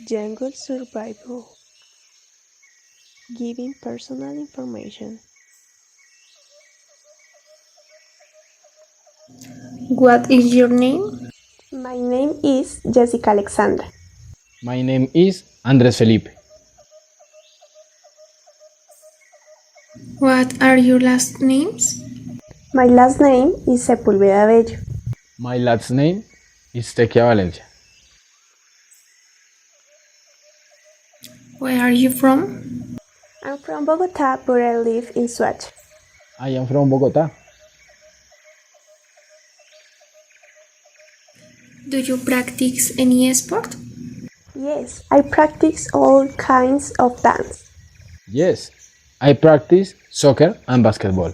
Jungle survival. Giving personal information. What is your name? My name is Jessica Alexandra. My name is Andres Felipe. What are your last names? My last name is Sepúlveda Bello. My last name is Tequia Valencia. Where are you from? I'm from Bogota, but I live in Swatch. I am from Bogota. Do you practice any sport? Yes, I practice all kinds of dance. Yes, I practice soccer and basketball.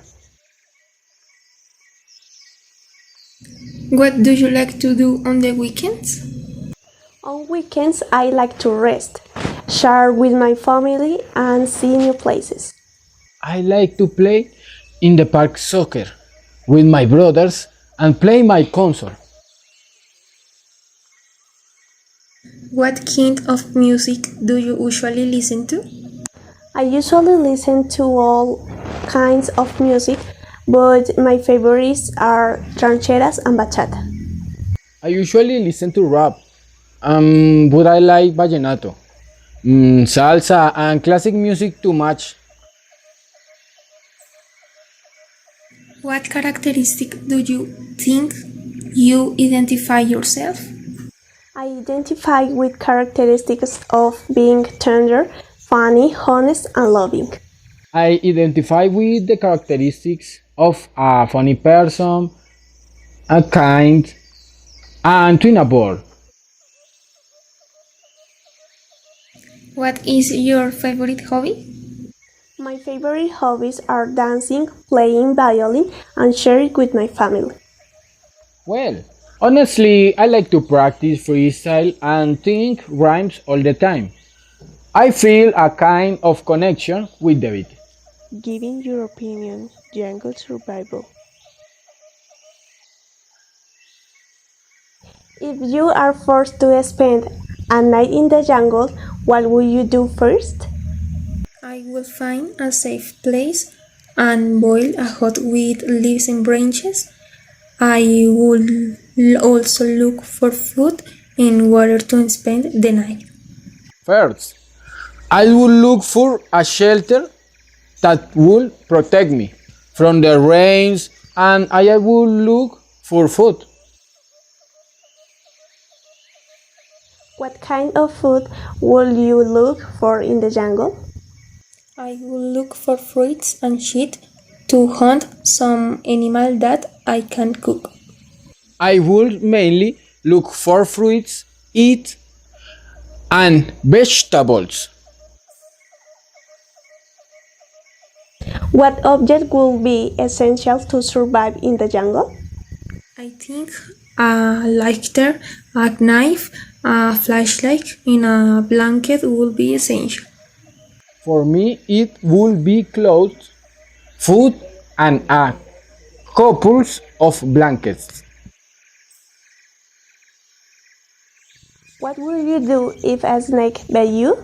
What do you like to do on the weekends? On weekends, I like to rest, share with my family, and see new places. I like to play in the park soccer with my brothers and play my console. What kind of music do you usually listen to? I usually listen to all kinds of music, but my favorites are rancheras and bachata. I usually listen to rap, but I like vallenato, salsa, and classic music too much. What characteristic do you think you identify yourself? I identify with characteristics of being tender, funny, honest, and loving. I identify with the characteristics of a funny person, a kind, and twinnable. What is your favorite hobby? My favorite hobbies are dancing, playing violin, and sharing with my family. Well, honestly, I like to practice freestyle and think rhymes all the time. I feel a kind of connection with the beat. Giving your opinion, jungle survival. If you are forced to spend a night in the jungle, what will you do first? I will find a safe place and boil a hot with leaves and branches. I will also look for food and water to spend the night. First, I will look for a shelter that will protect me from the rains and I will look for food. What kind of food will you look for in the jungle? I will look for fruits and shit to hunt some animal that I can cook. I will mainly look for fruits, eat, and vegetables. What object will be essential to survive in the jungle? I think a lighter, a knife, a flashlight, and a blanket will be essential. For me, it would be clothes, food, and a couple of blankets. What will you do if a snake bit you?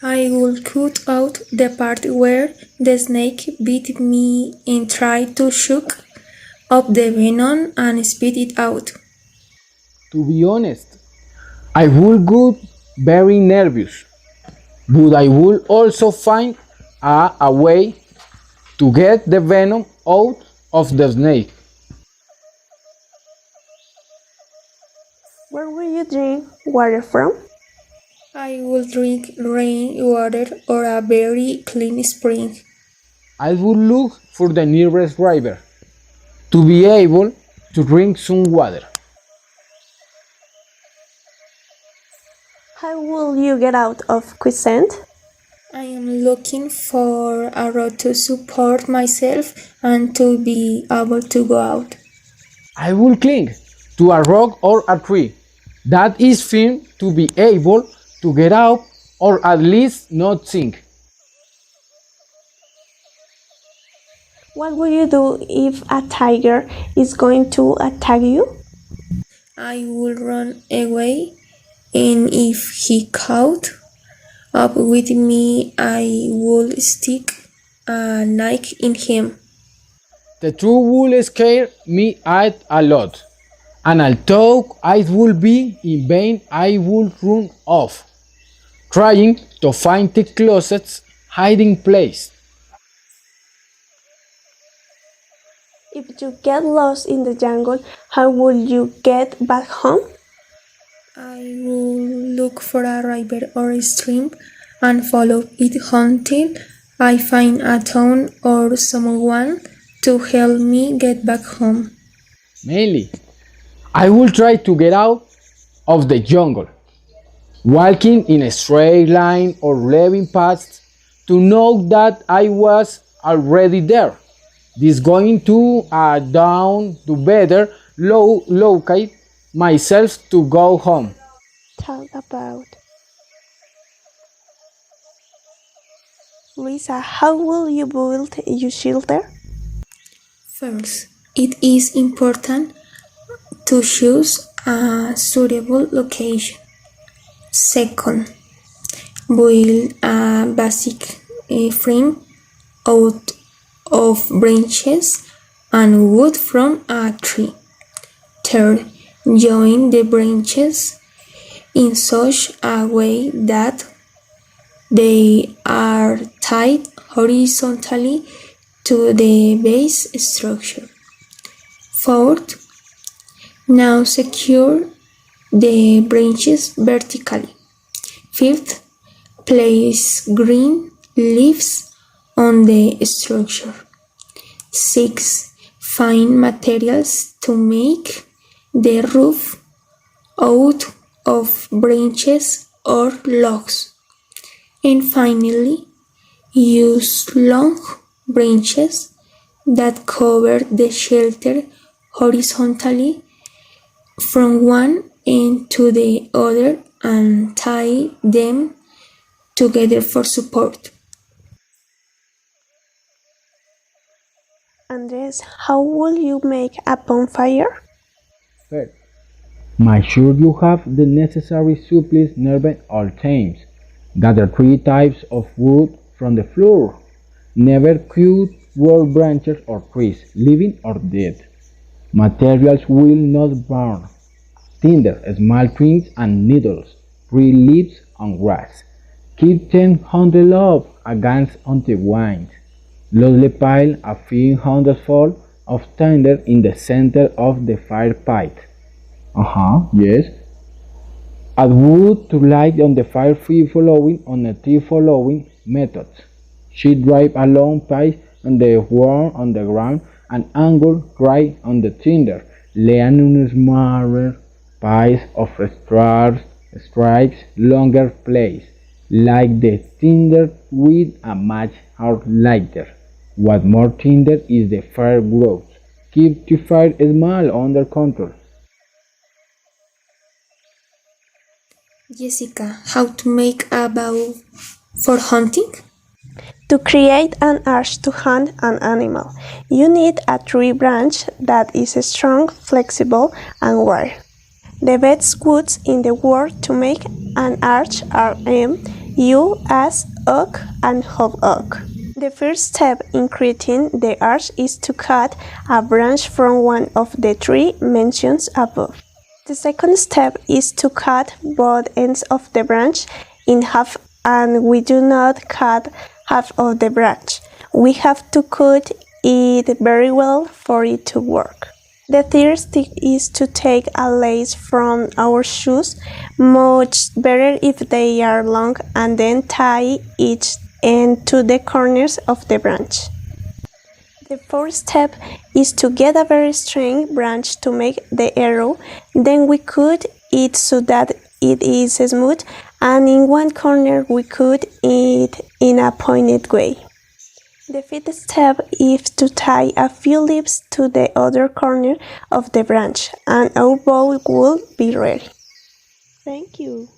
I will cut out the part where the snake bit me and try to suck up the venom and spit it out. To be honest, I would get very nervous, but I would also find a way to get the venom out of the snake. Where will you drink water from? I will drink rainwater or a very clean spring. I would look for the nearest river to be able to drink some water. How will you get out of quicksand? I am looking for a road to support myself and to be able to go out. I will cling to a rock or a tree that is firm to be able to get out or at least not sink. What will you do if a tiger is going to attack you? I will run away and if he caught up with me, I would stick a knife in him. The truth would scare me out a lot, and although it would be in vain, I would run off, trying to find the closet's hiding place. If you get lost in the jungle, how will you get back home? I will look for a river or a stream and follow it until I find a town or someone to help me get back home. Mainly, I will try to get out of the jungle, walking in a straight line or leaving paths to know that I was already there. This going to down to better locate myself to go home. Talk about. Lisa, how will you build your shelter? First, it is important to choose a suitable location. Second, build a basic frame out of branches and wood from a tree. Third, join the branches in such a way that they are tied horizontally to the base structure. Fourth, now secure the branches vertically. Fifth, place green leaves on the structure. 6. Find materials to make the roof out of branches or logs. And finally, use long branches that cover the shelter horizontally from one end to the other and tie them together for support. Andres, how will you make a bonfire? First, make sure you have the necessary supplies nearby all times. Gather 3 types of wood from the floor. Never cut wood branches or trees, living or dead. Materials will not burn. Tinder, small twigs and needles, tree leaves and grass. Keep them hundred up against on the wind. Loosely pile a few hundredfold of tinder in the center of the fire pit. Yes. Add wood to light on the fire following on the 3 following methods. Sheet drive a long pipe on the worm on the ground and angle dry on the tinder. Lay on smaller piles of stripes longer place, like the tinder with a match or lighter. What more tinder is the fire grows. Keep the fire small under control. Jessica, how to make a bow for hunting? To create an arch to hunt an animal, you need a tree branch that is strong, flexible, and wire. The best woods in the world to make an arch are yew, ash, oak, and hop oak. The first step in creating the arch is to cut a branch from one of the 3 mentioned above. The second step is to cut both ends of the branch in half, and we do not cut half of the branch. We have to cut it very well for it to work. The third step is to take a lace from our shoes, much better if they are long, and then tie each end to the corners of the branch. The fourth step is to get a very strong branch to make the arrow. Then we cut it so that it is smooth, and in one corner we cut it in a pointed way. The fifth step is to tie a few leaves to the other corner of the branch, and our bow will be ready. Thank you.